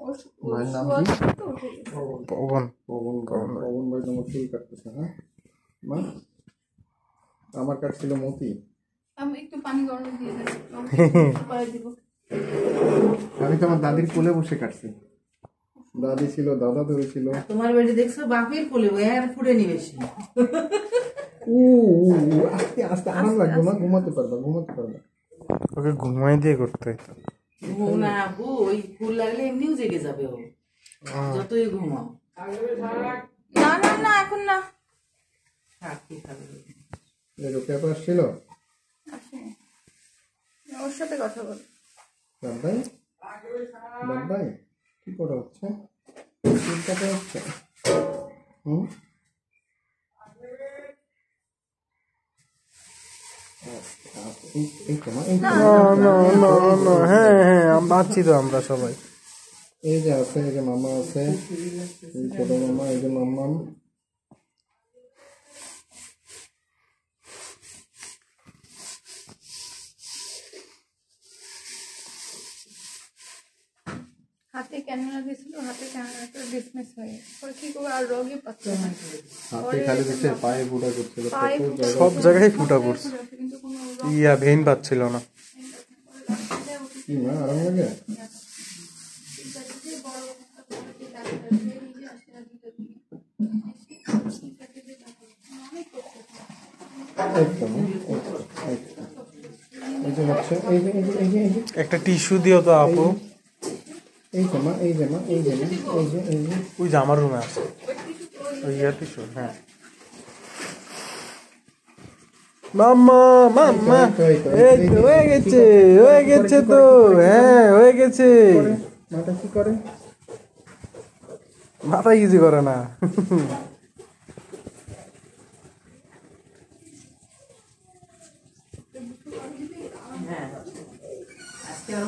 ভাইয়ের নাম কি? পবন। পবন পবন ভাই তোমার চুল কাটতেছে। হ্যাঁ মা, আমার কাটছিল মতি। আমি একটু পানি গরম দিয়ে দিব। আমি তোমার দাদির কোলে বসে কাটছি। দাদি ছিল, দাদা ধরেছিল। তোমার বাড়ি দেখছো বাপের কোলে আর ফুড়ে নিবেছি। আস্তে আস্তে আরাম লাগবে না, ঘুমাতে পারবা ঘুমাতে পারবা। ওকে ঘুমাই দিয়ে করতে হইতো। না আপু, ওই ফুল লাগলে এমনিও জেগে যাবে ও, যতই ঘুমাও। না না না এখন না। পেপার ছিল ওর সাথে কথা বল। দাদাই দাদাই কি করা হচ্ছে? চুল কাটা হচ্ছে। হ্যাঁ বাঁচছি তো আমরা সবাই। এই যে আছে, এই যে মামা আছে, ছোট মামা, এই যে মাম্মাম। হাতে ক্যামেরা দিছিল, হাতে ক্যামেরাটা ডিসমিস হয়ে পরে কি করবো, আর রোগই পাচ্ছে না। হাতে খালি দিচ্ছে, পায়ে ফুটা করছিল, সব জায়গায় ফুটা পড়ছে, ভেইন পাচ্ছিল না। কি মা আরাম লাগে? একটা টিস্যু দিও তো আপু। এই যে মা, এই যে মা, এই যে মা, এই যে এই যে ওই যে আমার রুমে আছে ওই টিস্যু। হ্যাঁ মাম্মা মাম্মা, এই তো হয়ে গেছে, হয়ে গেছে তো। হ্যাঁ হয়ে গেছে। মাথা কি করে? মাথা কিছু করে না।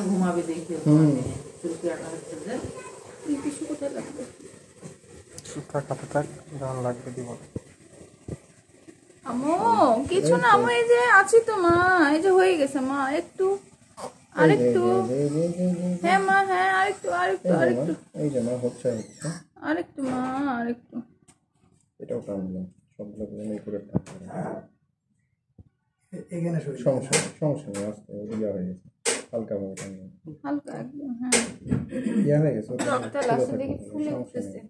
ঘুমাবে দেখি। লাগবে দিব আমো কিছু না, আমো এই যে আছি তো মা, এই যে হয়ে গেছে মা, একটু আরেকটু। হ্যাঁ মা, হ্যাঁ আরেকটু আরেকটু আরেকটু। এই যে মা হচ্ছে হচ্ছে আরেকটু মা, আরেকটু। এটাও টানলাম, সবগুলো নেই করে এখানে সমস্যা সমস্যা নেই, আস্তে ইয়া হয়ে গেছে, হালকা ভাবে টানলাম, হালকা একদম। হ্যাঁ ইয়া হয়ে গেছে, রক্তটা লাস্টে দেখি ফুলে উঠতেছে।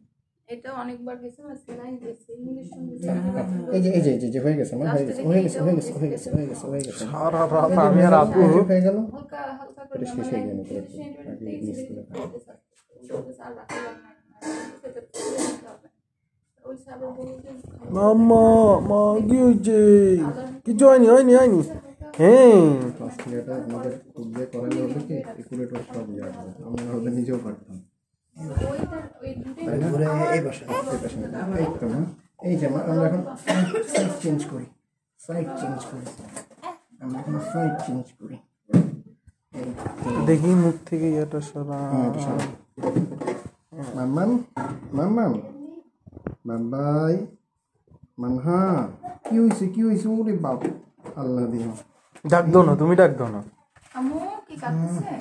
এটা অনেকবার গেছে না, সেলাইন দিয়েছে, ইঞ্জেকশন দিয়েছে। এই যে এই যে এই যে হয়ে গেছে মা, হয়ে গেছে হয়ে গেছে হয়ে গেছে হয়ে গেছে হয়ে গেছে হয়ে গেছে। সারা রাত আমি আর আপু হয়ে গেল। হালকা হালকা করে এটা শেষ হয়ে গেল আগে মিস করে আর রাখা ওই সাবের বলতে মাম্মা মা কি হয়েছে? কিছু হয়নি হয়নি হয়নি। হ্যাঁ এটা আমাদের খুব যে করালে হবে কি একুরেটর সব ইয়া হবে, আমরা হলে নিজেও পারতাম। এই যে মা, আমরা এখন সাইড চেঞ্জ করি, সাইড চেঞ্জ করি, আমরা এখন সাইড চেঞ্জ করি। দেখি মুখ থেকে এটা সরা। মাম্মাম মাম্মাম বাবাই মানহা, কি হয়েছে কি হয়েছে? ওরে বাপ, আল্লাহ দিও। ডাক দো না, তুমি ডাক দো না। আমু কি কাটছে?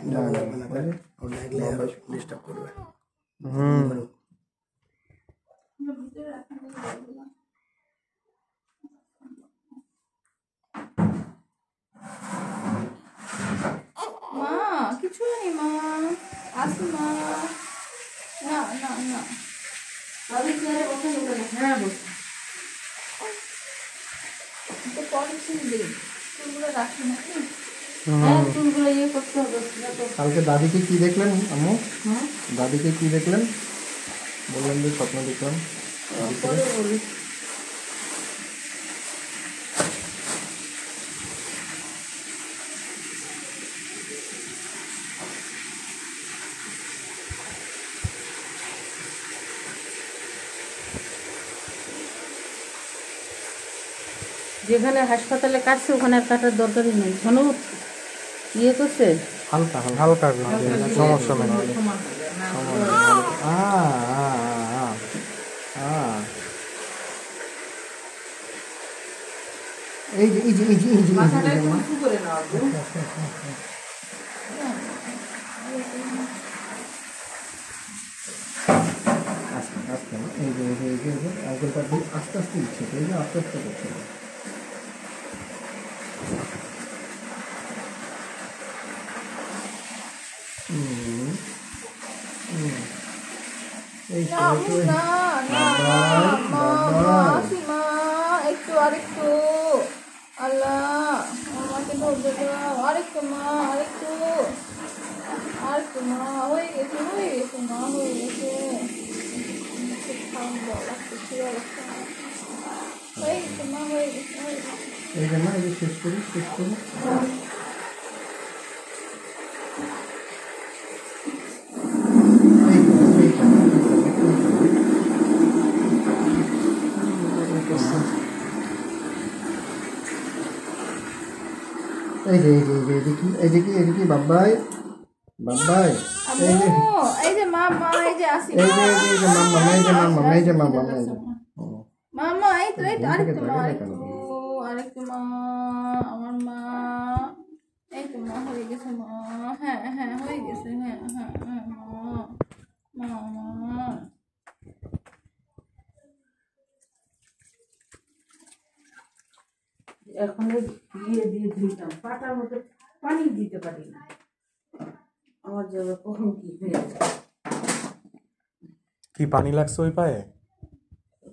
ডিস্টার্ব করবে। মা কিছু নেই মা, আসি মা। না না না, হ্যাঁ বসে তো পরে ছিল দিই, চুলগুলো রাখি নাকি? হ্যাঁ চুলগুলো ইয়ে করতে হবে। কালকে দাদিকে কি দেখলেন আম্মু? দাদিকে কি দেখলেন বললেন যে স্বপ্ন দেখলাম? যেখানে হাসপাতালে কাটছে ওখানে আর কাটার দরকারই নেই, কোনো ইয়ে করছে হালকা হালকা সমস্যা নেই। এই যে এই যে এই যে এই যে মাথাটা একটু উঁচু করে নাও। আঙ্কেলটা আস্তে আস্তে দিচ্ছে, এই যে আস্তে আস্তে করছে। এই তো, না এই তো, না না মা মা আসি মা, একটু আরেকটু, আল্লাহ আমাকে ধৈর্য দাও, আরেকটু মা, আরেকটু আরেকটু মা, হয়ে গেছে মা, হয়ে গেছে। খুব ঠান্ডা লাগতেছে, অবস্থা হয়ে গেছে মা, হয়ে গেছে। এই যে মা, এই যে শেষ করি। এই যে কি বাবাই, আম্মু, এই যে মা মা, এই যে আসি এই যে মাম্মা, এই যে মাম্মা। মামা, এই তো আরেকটু মা, আরেকটু মা, আমার মা, এই তো মা, হয়ে গেছে মা, হ্যাঁ হ্যাঁ হয়ে গেছে, হ্যাঁ হ্যাঁ হ্যাঁ মা মা। এখন দিয়ে দিতাম, পাটার মধ্যে পানি দিতে পারি না, আমার যাবে কখন কি হয়ে যায়। কি পানি লাগছে ওই পায়ে?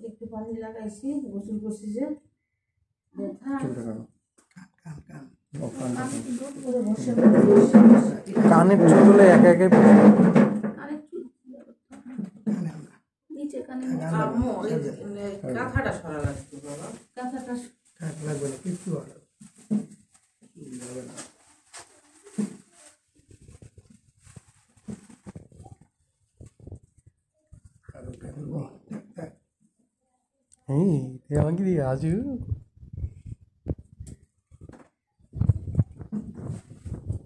একটু পানি লাগাইছি, গোসল করছি যে ব্যথা। করে বসে কানের চুলে একা একাই আরেকটু নিচে কানে আম্মু, এই কাঁথাটা সরা লাগছে বাবা, কাঁথাটা লাগবে না কিছু এই আমাকে দিয়ে আজু